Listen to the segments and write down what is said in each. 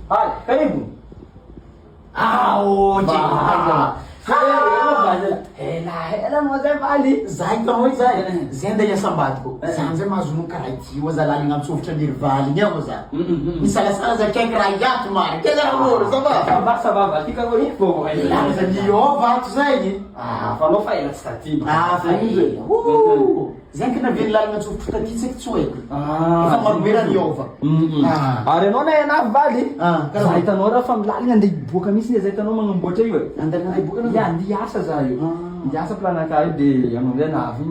Haya, karibu. Oje. Hela mzee Vali. Zay kamo zay. Zenda ya sambatiko. Zanze mazuno karaiti wazalali ngamsoftra nirvali nyamo za. Misala sala za kekra yato mari. Kega amor, saba. Sababa, fica agora fogo. Za niova tu zay. Falou faila stativa. Faila. Zenka na vela ngamsoftra tatitsek tsoek. Fa marbera niova. Are no na Vali. Zay tanora fa milali andeha boka misy zay tanao magnamboatra io. Andeha boka na. Ya andiasa za io. Andiasa planaka io de amandray navy.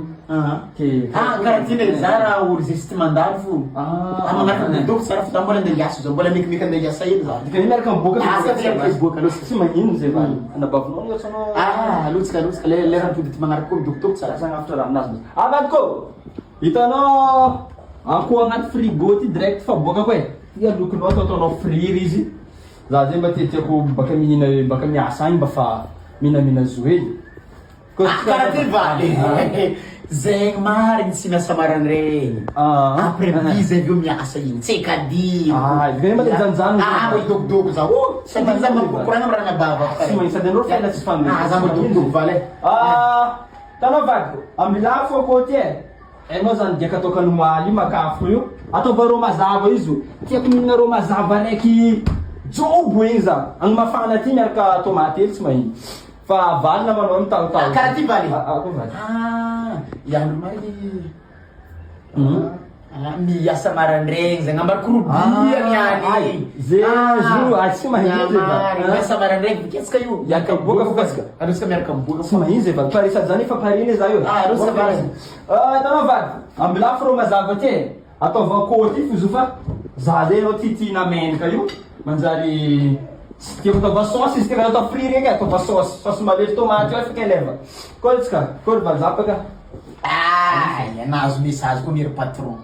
Ke karatina zara urgiste mandalo fu. Amanaka dok sara fu tambola andeha yaso za mbola mikimika andeha yasa ilo za. Dikany miaraka miboka boka aloha sy magnino zay Vali. Anabavinao ny ohatsanao. Alotsika le rampody ty magnaraka koa midokotoko tsara. Sagnafitra raha aminazy. Vadiko! Hitanao akoho agnaty frigo ty direct fa boaka koa e. Tia lokonao ataonao friry izy. Za zay mba tiatiako baka mihina baka miasa agny mba fa mihinamina zoely. Karaha ty Vali. Zegny marigny tsy miasa marany regny. Après midi zay veo miasa igny. Tsy kadiny. Dikany mba janjano. Mba idokidoko za. Sady za mampikorana amin'ny rana bava. Sy magnino sady anao faila tsy fandray. Za mba idokidoko Vali. Tanao Vadiko, ambilafo akoho ty e. Enao zany diaka atao kanomaly io makafo io. Ataova rô mazava izy io. Tiako mihinana rô mazava raiky jobo igny za. Agny mafana ty miaraka tomaty hely tsy magnino. Fa Vali na manao mitagotao. Karaha ty Vali. Ako Vali. Iandro marigny. Miasa marandraigny zay ngambara korobia niany. Zezo, tsy magnino zay Vali. Miasa marandraigny biketsika io. Miaraka boka fokatsika. Arotsika miaraka miboka. Tsy magnino zay Vali. Parisady zany efa pariny za io. Arotsika Vali. Hitanao Vali, ambilafo rô mazava ty e. Ataova akoho ty fizo fa za zay anao titina menaka io. Manjary tsy tiako ataova saosy izy tiaka atao friry regny ataova saosy. Saosy malefy tomaty io afaka eleva. Kory tsika, kory Vali zapaka. Nahazo message koa miry patron.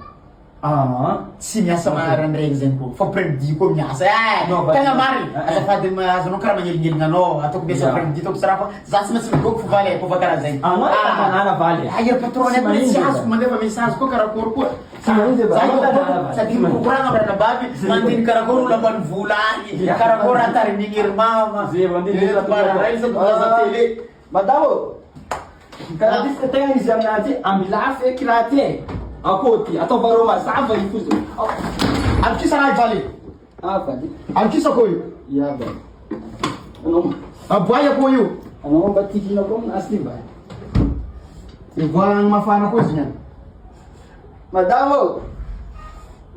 Tsy miasa marandraigny zany koa. Fa après-midi koa miasa. Tegna marigny. Azafady azonao karaha magnelingelina anao. Ataoko miasa après-midi ataoko sara fa za tsy maintsy miboko fa Vali koa fa karaha zay. Anao tanàna Vali. Iry patron any tsy azoko mandefa message koa karakory koa. Sady mikorana amin'ny rana bavy. Mandiny karakory olo ambany vola agny. Karakory atarimigny hery mama. Madamo, karaha ty tegna izy amin'aty ambilafo eky raha ty e. Akoho ty, ataova rô mazava io fozy. Abikisa raha Vali. Vali. Abikisa koa io. Ya Vali. Anao Aboay akoho io. anao mba tikina koa aminazy ty Vali. Ivoahagny mafana koa izy niany. Madamo,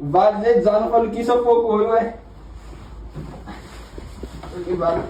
Vali zay jano fa lokisa fô akoho io e. Ok Vali.